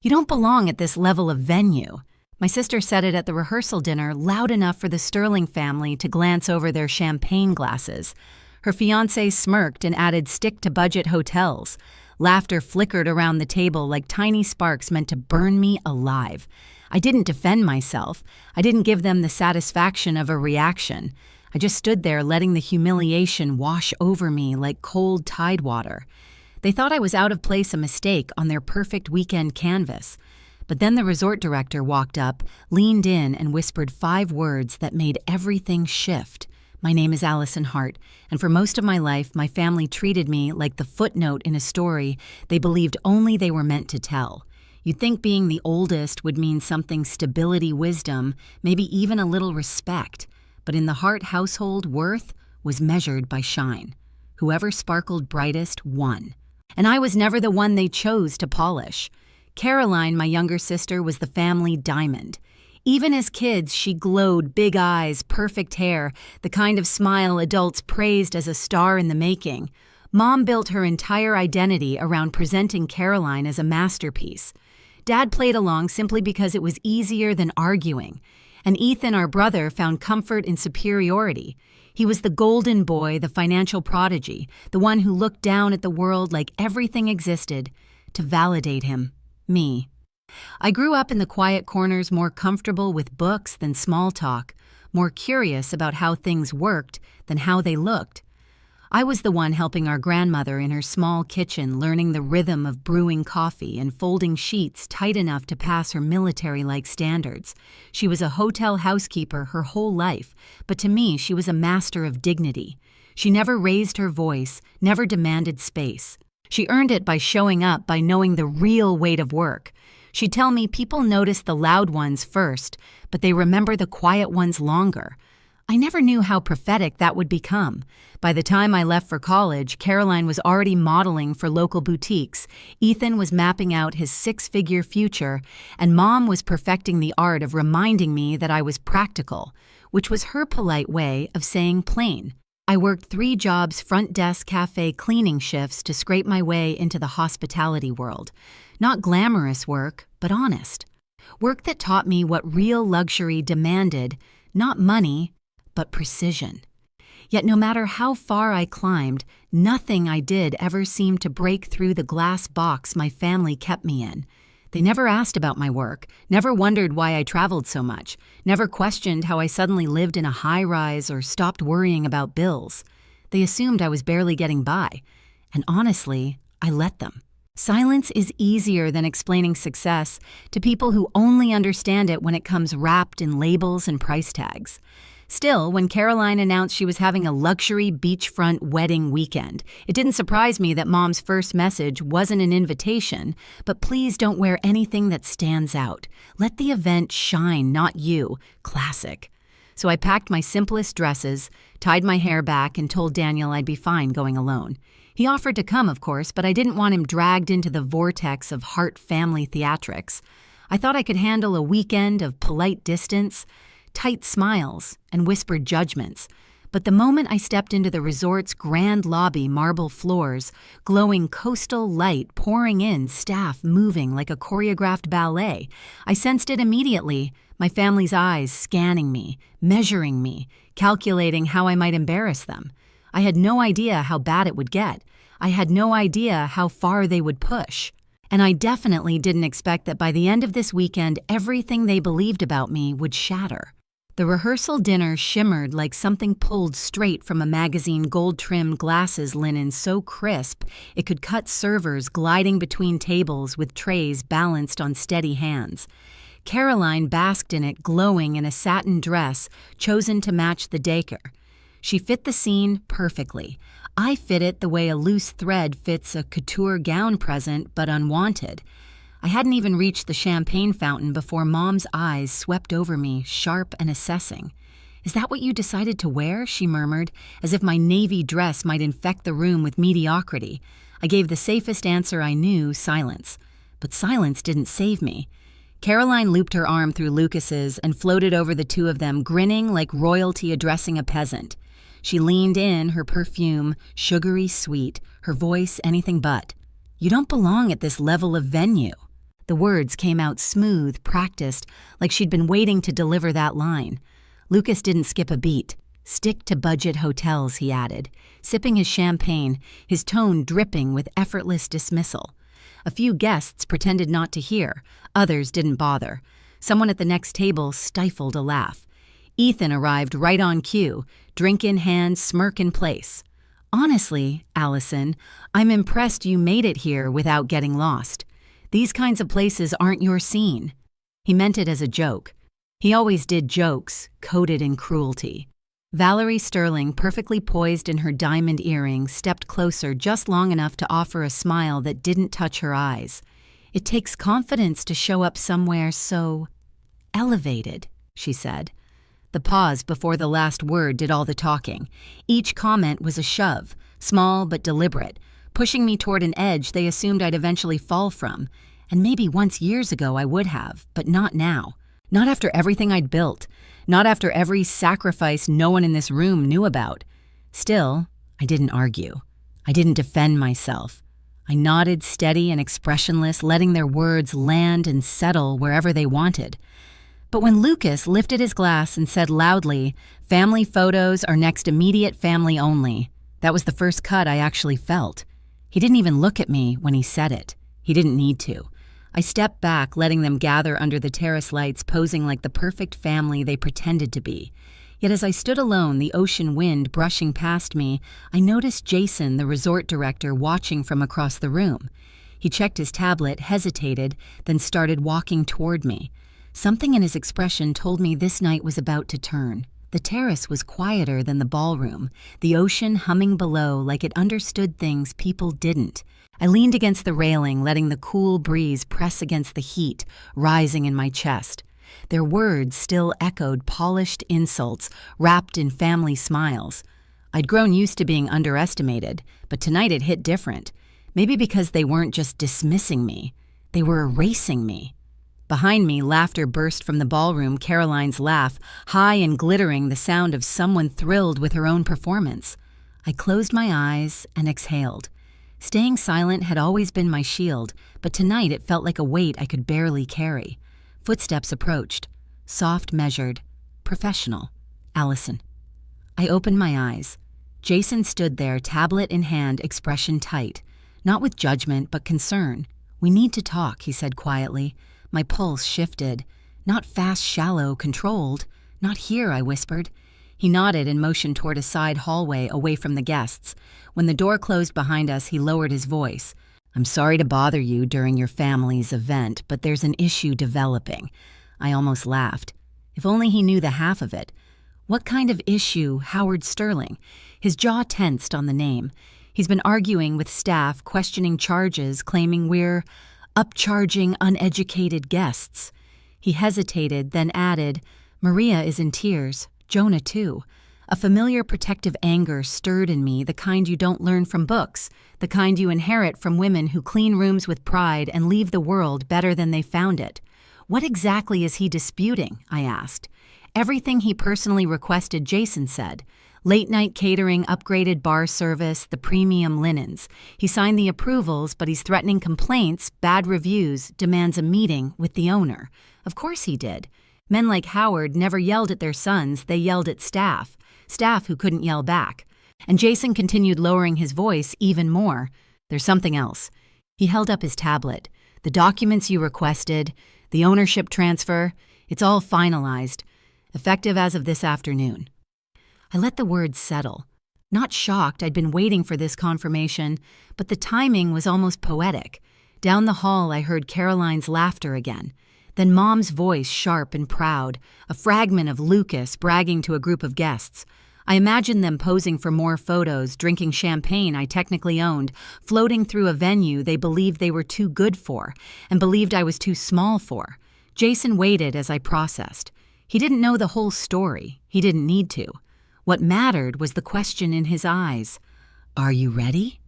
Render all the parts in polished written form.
"You don't belong at this level of venue." My sister said it at the rehearsal dinner loud enough for the Sterling family to glance over their champagne glasses. Her fiancé smirked and added stick-to-budget hotels. Laughter flickered around the table like tiny sparks meant to burn me alive. I didn't defend myself. I didn't give them the satisfaction of a reaction. I just stood there letting the humiliation wash over me like cold tide water. They thought I was out of place, a mistake on their perfect weekend canvas. But then the resort director walked up, leaned in, and whispered 5 words that made everything shift. "My name is Allison Hart, and for most of my life, my family treated me like the footnote in a story they believed only they were meant to tell. You'd think being the oldest would mean something stability, wisdom, maybe even a little respect. But in the Hart household, worth was measured by shine. Whoever sparkled brightest won. And I was never the one they chose to polish. Caroline, my younger sister, was the family diamond. Even as kids, she glowed, big eyes, perfect hair, the kind of smile adults praised as a star in the making. Mom built her entire identity around presenting Caroline as a masterpiece. Dad played along simply because it was easier than arguing. And Ethan, our brother, found comfort in superiority. He was the golden boy, the financial prodigy, the one who looked down at the world like everything existed to validate him, me. I grew up in the quiet corners, more comfortable with books than small talk, more curious about how things worked than how they looked. I was the one helping our grandmother in her small kitchen, learning the rhythm of brewing coffee and folding sheets tight enough to pass her military-like standards. She was a hotel housekeeper her whole life, but to me she was a master of dignity. She never raised her voice, never demanded space. She earned it by showing up, by knowing the real weight of work. She'd tell me people notice the loud ones first, but they remember the quiet ones longer. I never knew how prophetic that would become. By the time I left for college, Caroline was already modeling for local boutiques, Ethan was mapping out his 6-figure future, and Mom was perfecting the art of reminding me that I was practical, which was her polite way of saying plain. I worked 3 jobs, front desk, cafe, cleaning shifts to scrape my way into the hospitality world. Not glamorous work, but honest. Work that taught me what real luxury demanded, not money, but precision. Yet no matter how far I climbed, nothing I did ever seemed to break through the glass box my family kept me in. They never asked about my work, never wondered why I traveled so much, never questioned how I suddenly lived in a high-rise or stopped worrying about bills. They assumed I was barely getting by, and honestly, I let them. Silence is easier than explaining success to people who only understand it when it comes wrapped in labels and price tags. Still, when Caroline announced she was having a luxury beachfront wedding weekend, it didn't surprise me that Mom's first message wasn't an invitation, but please don't wear anything that stands out. Let the event shine, not you. Classic. So I packed my simplest dresses, tied my hair back, and told Daniel I'd be fine going alone. He offered to come, of course, but I didn't want him dragged into the vortex of Hart family theatrics. I thought I could handle a weekend of polite distance, tight smiles, and whispered judgments. But the moment I stepped into the resort's grand lobby, marble floors, glowing coastal light pouring in, staff moving like a choreographed ballet, I sensed it immediately, my family's eyes scanning me, measuring me, calculating how I might embarrass them. I had no idea how bad it would get. I had no idea how far they would push. And I definitely didn't expect that by the end of this weekend, everything they believed about me would shatter. The rehearsal dinner shimmered like something pulled straight from a magazine, gold-trimmed glasses linen so crisp it could cut servers gliding between tables with trays balanced on steady hands. Caroline basked in it, glowing in a satin dress chosen to match the decor. She fit the scene perfectly. I fit it the way a loose thread fits a couture gown present but unwanted. I hadn't even reached the champagne fountain before Mom's eyes swept over me, sharp and assessing. "Is that what you decided to wear?" she murmured, as if my navy dress might infect the room with mediocrity. I gave the safest answer I knew, silence. But silence didn't save me. Caroline looped her arm through Lucas's and floated over the two of them, grinning like royalty addressing a peasant. She leaned in, her perfume sugary sweet, her voice anything but. "You don't belong at this level of venue." The words came out smooth, practiced, like she'd been waiting to deliver that line. Lucas didn't skip a beat. "Stick to budget hotels," he added, sipping his champagne, his tone dripping with effortless dismissal. A few guests pretended not to hear. Others didn't bother. Someone at the next table stifled a laugh. Ethan arrived right on cue, drink in hand, smirk in place. "Honestly, Allison, I'm impressed you made it here without getting lost. These kinds of places aren't your scene." He meant it as a joke. He always did jokes, coated in cruelty. Valerie Sterling, perfectly poised in her diamond earring, stepped closer just long enough to offer a smile that didn't touch her eyes. "It takes confidence to show up somewhere so elevated," she said. The pause before the last word did all the talking. Each comment was a shove, small but deliberate, pushing me toward an edge they assumed I'd eventually fall from. And maybe once years ago I would have, but not now. Not after everything I'd built. Not after every sacrifice no one in this room knew about. Still, I didn't argue. I didn't defend myself. I nodded steady and expressionless, letting their words land and settle wherever they wanted. But when Lucas lifted his glass and said loudly, "Family photos are next immediate family only," that was the first cut I actually felt. He didn't even look at me when he said it. He didn't need to. I stepped back, letting them gather under the terrace lights, posing like the perfect family they pretended to be. Yet as I stood alone, the ocean wind brushing past me, I noticed Jason, the resort director, watching from across the room. He checked his tablet, hesitated, then started walking toward me. Something in his expression told me this night was about to turn. The terrace was quieter than the ballroom, the ocean humming below like it understood things people didn't. I leaned against the railing, letting the cool breeze press against the heat, rising in my chest. Their words still echoed polished insults, wrapped in family smiles. I'd grown used to being underestimated, but tonight it hit different. Maybe because they weren't just dismissing me, they were erasing me. Behind me, laughter burst from the ballroom, Caroline's laugh, high and glittering, the sound of someone thrilled with her own performance. I closed my eyes and exhaled. Staying silent had always been my shield, but tonight it felt like a weight I could barely carry. Footsteps approached. Soft, measured, professional. Allison. I opened my eyes. Jason stood there, tablet in hand, expression tight. Not with judgment, but concern. "We need to talk," he said quietly. My pulse shifted. "Not fast, shallow, controlled. Not here," I whispered. He nodded and motioned toward a side hallway away from the guests. When the door closed behind us, he lowered his voice. "I'm sorry to bother you during your family's event, but there's an issue developing." I almost laughed. If only he knew the half of it. What kind of issue, Howard Sterling? His jaw tensed on the name. He's been arguing with staff, questioning charges, claiming we're upcharging uneducated guests. He hesitated, then added, "Maria is in tears. Jonah, too." A familiar protective anger stirred in me, the kind you don't learn from books, the kind you inherit from women who clean rooms with pride and leave the world better than they found it. "What exactly is he disputing?" I asked. "Everything he personally requested," Jason said. "Late-night catering, upgraded bar service, the premium linens. He signed the approvals, but he's threatening complaints, bad reviews, demands a meeting with the owner." Of course he did. Men like Howard never yelled at their sons, they yelled at staff who couldn't yell back. And Jason continued lowering his voice even more. "There's something else." He held up his tablet. "The documents you requested, the ownership transfer, it's all finalized, effective as of this afternoon." I let the words settle. Not shocked, I'd been waiting for this confirmation, but the timing was almost poetic. Down the hall, I heard Caroline's laughter again. Then Mom's voice, sharp and proud, a fragment of Lucas bragging to a group of guests. I imagined them posing for more photos, drinking champagne I technically owned, floating through a venue they believed they were too good for, and believed I was too small for. Jason waited as I processed. He didn't know the whole story. He didn't need to. What mattered was the question in his eyes. "Are you ready?"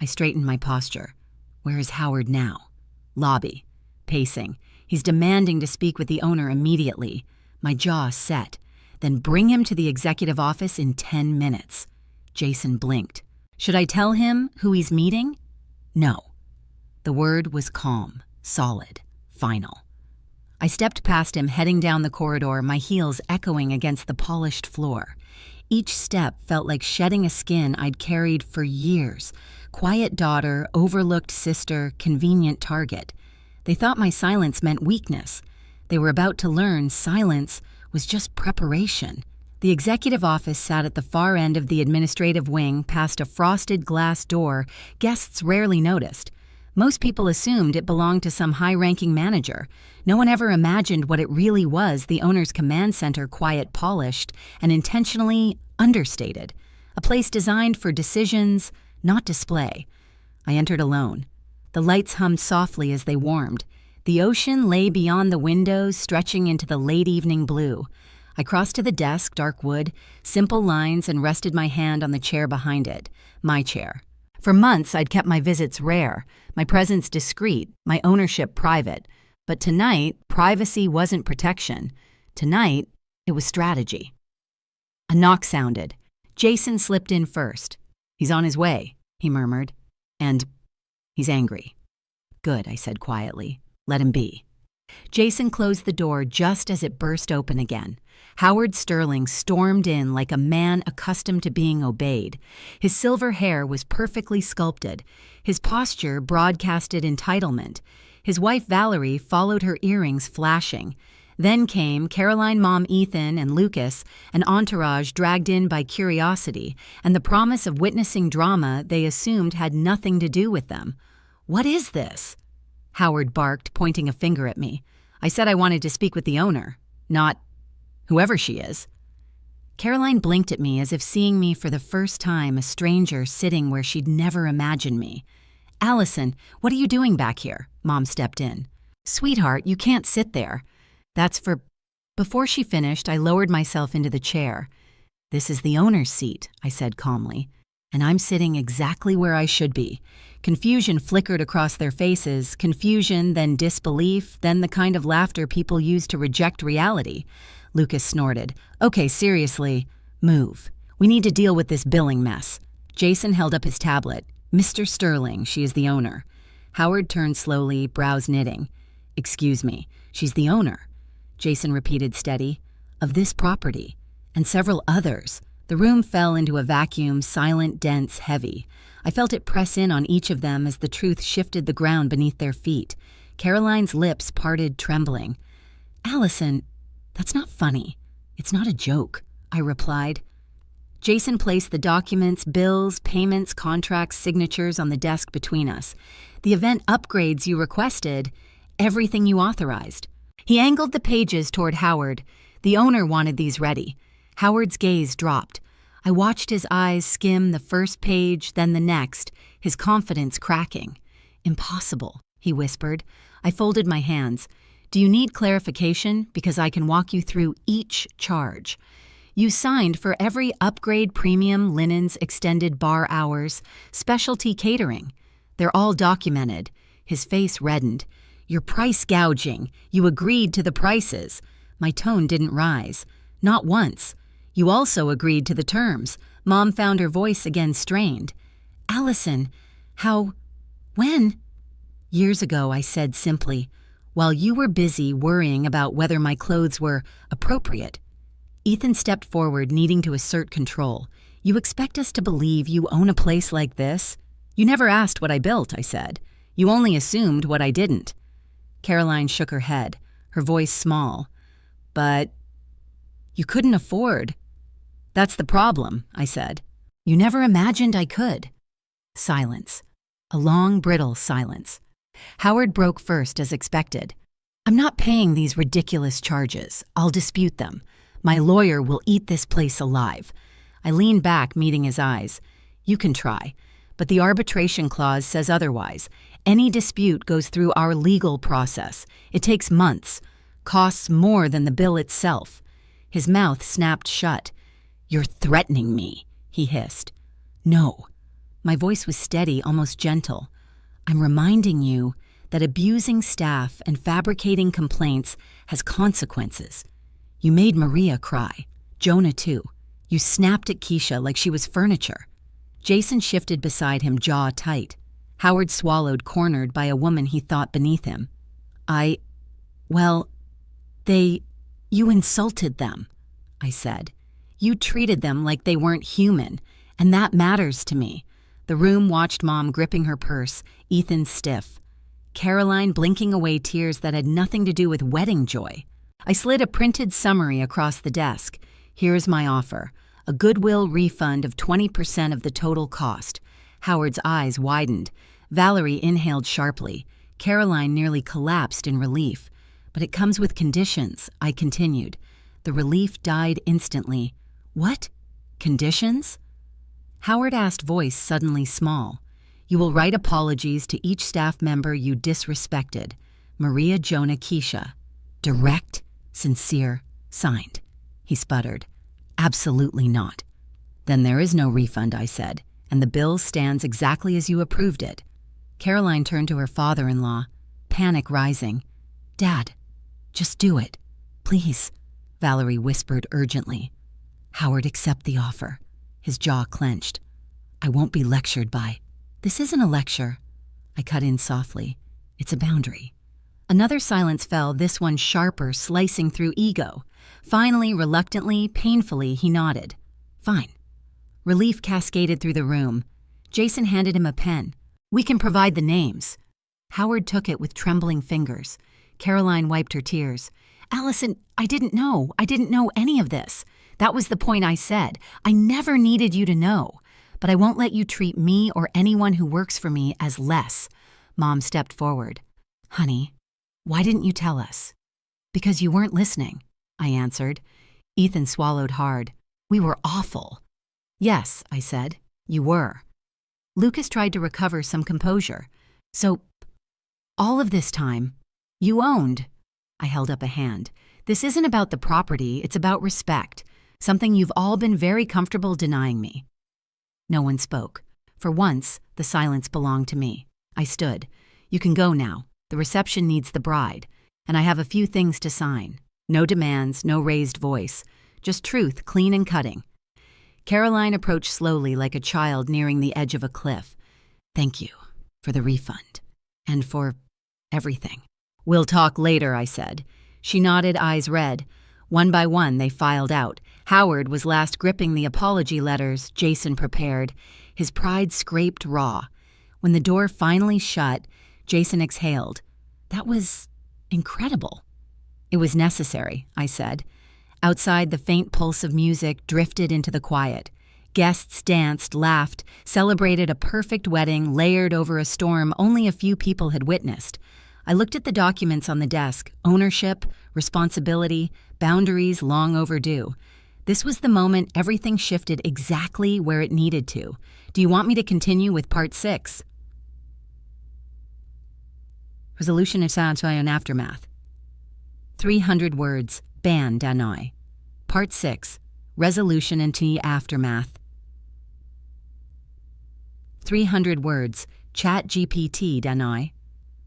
I straightened my posture. "Where is Howard now?" "Lobby." Pacing. "He's demanding to speak with the owner immediately." My jaw set. "Then bring him to the executive office in 10 minutes. Jason blinked. "Should I tell him who he's meeting?" "No." The word was calm, solid. Final. I stepped past him, heading down the corridor, my heels echoing against the polished floor. Each step felt like shedding a skin I'd carried for years. Quiet daughter, overlooked sister, convenient target. They thought my silence meant weakness. They were about to learn silence was just preparation. The executive office sat at the far end of the administrative wing, past a frosted glass door guests rarely noticed. Most people assumed it belonged to some high-ranking manager. No one ever imagined what it really was, the owner's command center, quiet, polished, and intentionally understated. A place designed for decisions, not display. I entered alone. The lights hummed softly as they warmed. The ocean lay beyond the windows, stretching into the late evening blue. I crossed to the desk, dark wood, simple lines, and rested my hand on the chair behind it, my chair. For months, I'd kept my visits rare, my presence discreet, my ownership private. But tonight, privacy wasn't protection. Tonight, it was strategy. A knock sounded. Jason slipped in first. "He's on his way," he murmured. "And he's angry." "Good," I said quietly. "Let him be." Jason closed the door just as it burst open again. Howard Sterling stormed in like a man accustomed to being obeyed. His silver hair was perfectly sculpted. His posture broadcasted entitlement. His wife Valerie followed, her earrings flashing. Then came Caroline, Mom Ethan, and Lucas, an entourage dragged in by curiosity and the promise of witnessing drama they assumed had nothing to do with them. "What is this?" Howard barked, pointing a finger at me. "I said I wanted to speak with the owner, not whoever she is." Caroline blinked at me as if seeing me for the first time, a stranger sitting where she'd never imagined me. "Allison, what are you doing back here?" Mom stepped in. "Sweetheart, you can't sit there. That's for—" Before she finished, I lowered myself into the chair. "This is the owner's seat," I said calmly, "and I'm sitting exactly where I should be." Confusion flickered across their faces, confusion, then disbelief, then the kind of laughter people use to reject reality. Lucas snorted. "Okay, seriously, move. We need to deal with this billing mess." Jason held up his tablet. "Mr. Sterling, she is the owner." Howard turned slowly, brows knitting. "Excuse me, she's the owner." Jason repeated steady. "Of this property, and several others." The room fell into a vacuum, silent, dense, heavy. I felt it press in on each of them as the truth shifted the ground beneath their feet. Caroline's lips parted, trembling. "Allison, that's not funny. It's not a joke," I replied. Jason placed the documents, bills, payments, contracts, signatures on the desk between us. "The event upgrades you requested, everything you authorized." He angled the pages toward Howard. "The owner wanted these ready." Howard's gaze dropped. I watched his eyes skim the first page, then the next, his confidence cracking. "Impossible," he whispered. I folded my hands. "Do you need clarification? Because I can walk you through each charge." "You signed for every upgrade, premium, linens, extended bar hours, specialty catering. They're all documented." His face reddened. "You're price gouging. You agreed to the prices." My tone didn't rise. "Not once." "You also agreed to the terms." Mom found her voice again strained. "Allison, how? When?" "Years ago," I said simply, "while you were busy worrying about whether my clothes were appropriate." Ethan stepped forward, needing to assert control. "You expect us to believe you own a place like this?" "You never asked what I built," I said. "You only assumed what I didn't." Caroline shook her head, her voice small. "But you couldn't afford." "That's the problem," I said. "You never imagined I could." Silence. A long, brittle silence. Howard broke first, as expected. "I'm not paying these ridiculous charges. I'll dispute them. My lawyer will eat this place alive." I leaned back, meeting his eyes. "You can try, but the arbitration clause says otherwise. Any dispute goes through our legal process. It takes months, costs more than the bill itself." His mouth snapped shut. "You're threatening me," he hissed. "No." My voice was steady, almost gentle. "I'm reminding you that abusing staff and fabricating complaints has consequences. You made Maria cry. Jonah too. You snapped at Keisha like she was furniture." Jason shifted beside him, jaw tight. Howard swallowed, cornered by a woman he thought beneath him. Well, you insulted them, I said. You treated them like they weren't human, and that matters to me. The room watched Mom gripping her purse, Ethan stiff. Caroline blinking away tears that had nothing to do with wedding joy. I slid a printed summary across the desk. Here's my offer. A goodwill refund of 20% of the total cost. Howard's eyes widened. Valerie inhaled sharply. Caroline nearly collapsed in relief. But it comes with conditions, I continued. The relief died instantly. What? Conditions? Howard asked, voice suddenly small. You will write apologies to each staff member you disrespected. Maria Jonah Keisha. Direct, sincere, signed. He sputtered. Absolutely not. Then there is no refund, I said, and the bill stands exactly as you approved it. Caroline turned to her father-in-law, panic rising. Dad, just do it. Please, Valerie whispered urgently. Howard, accept the offer. His jaw clenched. I won't be lectured by. This isn't a lecture. I cut in softly. It's a boundary. Another silence fell, this one sharper, slicing through ego. Finally, reluctantly, painfully, he nodded. Fine. Relief cascaded through the room. Jason handed him a pen. We can provide the names. Howard took it with trembling fingers. Caroline wiped her tears. Allison, I didn't know any of this. That was the point I said. I never needed you to know. But I won't let you treat me or anyone who works for me as less. Mom stepped forward. Honey, why didn't you tell us? Because you weren't listening, I answered. Ethan swallowed hard. We were awful. Yes, I said, you were. Lucas tried to recover some composure. So, all of this time, you owned. I held up a hand. This isn't about the property, it's about respect. Something you've all been very comfortable denying me. No one spoke. For once, the silence belonged to me. I stood. You can go now. The reception needs the bride. And I have a few things to sign. No demands, no raised voice. Just truth, clean and cutting. Caroline approached slowly like a child nearing the edge of a cliff. Thank you for the refund. And for everything. We'll talk later, I said. She nodded, eyes red. One by one, they filed out. Howard was last gripping the apology letters Jason prepared. His pride scraped raw. When the door finally shut, Jason exhaled. That was incredible. It was necessary, I said. Outside, the faint pulse of music drifted into the quiet. Guests danced, laughed, celebrated a perfect wedding layered over a storm only a few people had witnessed. I looked at the documents on the desk, ownership, responsibility, boundaries long overdue. This was the moment everything shifted exactly where it needed to. Do you want me to continue with part 6? Resolution and aftermath. 300 words, ban Danoi. Part 6, resolution and aftermath. 300 words, chat GPT Danoi.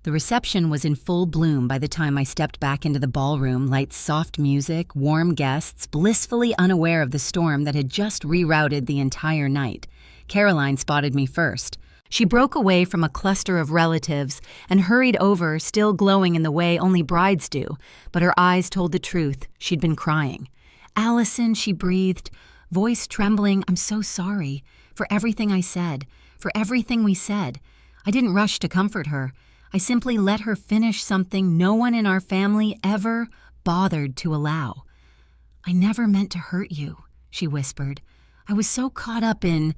The reception was in full bloom by the time I stepped back into the ballroom, lights, soft music, warm guests, blissfully unaware of the storm that had just rerouted the entire night. Caroline spotted me first. She broke away from a cluster of relatives and hurried over, still glowing in the way only brides do, but her eyes told the truth. She'd been crying. Allison, she breathed, voice trembling, I'm so sorry for everything I said, for everything we said. I didn't rush to comfort her. I simply let her finish something no one in our family ever bothered to allow. I never meant to hurt you, she whispered. I was so caught up in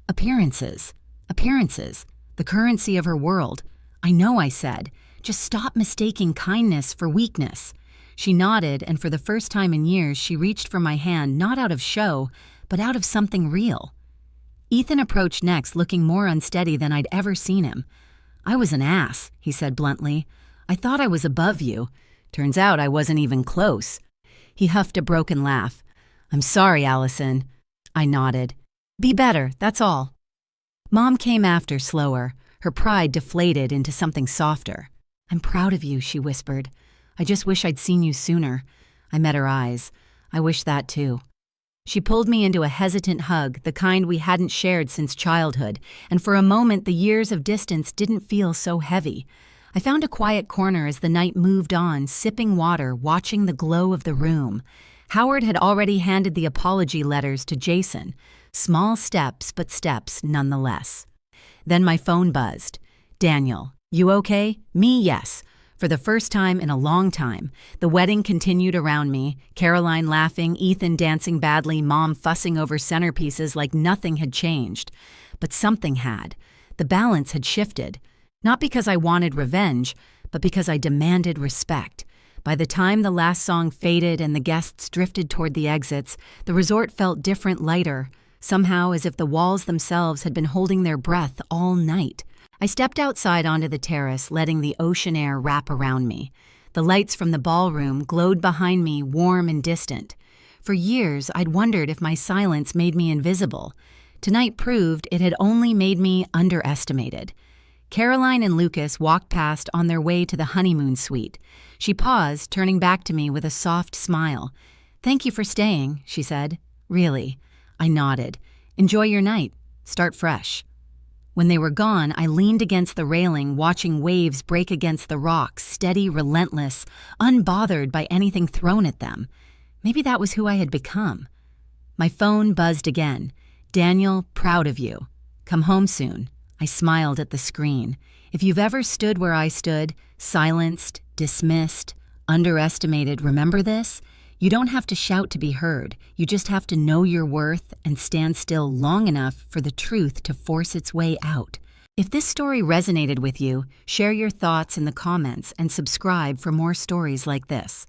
appearances, the currency of her world. I know, I said. Just stop mistaking kindness for weakness. She nodded, and for the first time in years, she reached for my hand, not out of show, but out of something real. Ethan approached next, looking more unsteady than I'd ever seen him. I was an ass, he said bluntly. I thought I was above you. Turns out I wasn't even close. He huffed a broken laugh. I'm sorry, Allison. I nodded. Be better, that's all. Mom came after slower, her pride deflated into something softer. I'm proud of you, she whispered. I just wish I'd seen you sooner. I met her eyes. I wish that too. She pulled me into a hesitant hug, the kind we hadn't shared since childhood, and for a moment the years of distance didn't feel so heavy. I found a quiet corner as the night moved on, sipping water, watching the glow of the room. Howard had already handed the apology letters to Jason. Small steps, but steps nonetheless. Then my phone buzzed. "Daniel, you okay?" "Me, yes." For the first time in a long time, the wedding continued around me, Caroline laughing, Ethan dancing badly, Mom fussing over centerpieces like nothing had changed. But something had. The balance had shifted. Not because I wanted revenge, but because I demanded respect. By the time the last song faded and the guests drifted toward the exits, the resort felt different, lighter, somehow as if the walls themselves had been holding their breath all night. I stepped outside onto the terrace, letting the ocean air wrap around me. The lights from the ballroom glowed behind me, warm and distant. For years, I'd wondered if my silence made me invisible. Tonight proved it had only made me underestimated. Caroline and Lucas walked past on their way to the honeymoon suite. She paused, turning back to me with a soft smile. "Thank you for staying," she said. "Really?" I nodded. "Enjoy your night. Start fresh." When they were gone, I leaned against the railing, watching waves break against the rocks, steady, relentless, unbothered by anything thrown at them. Maybe that was who I had become. My phone buzzed again. "Daniel, proud of you. Come home soon." I smiled at the screen. If you've ever stood where I stood, silenced, dismissed, underestimated, remember this? You don't have to shout to be heard. You just have to know your worth and stand still long enough for the truth to force its way out. If this story resonated with you, share your thoughts in the comments and subscribe for more stories like this.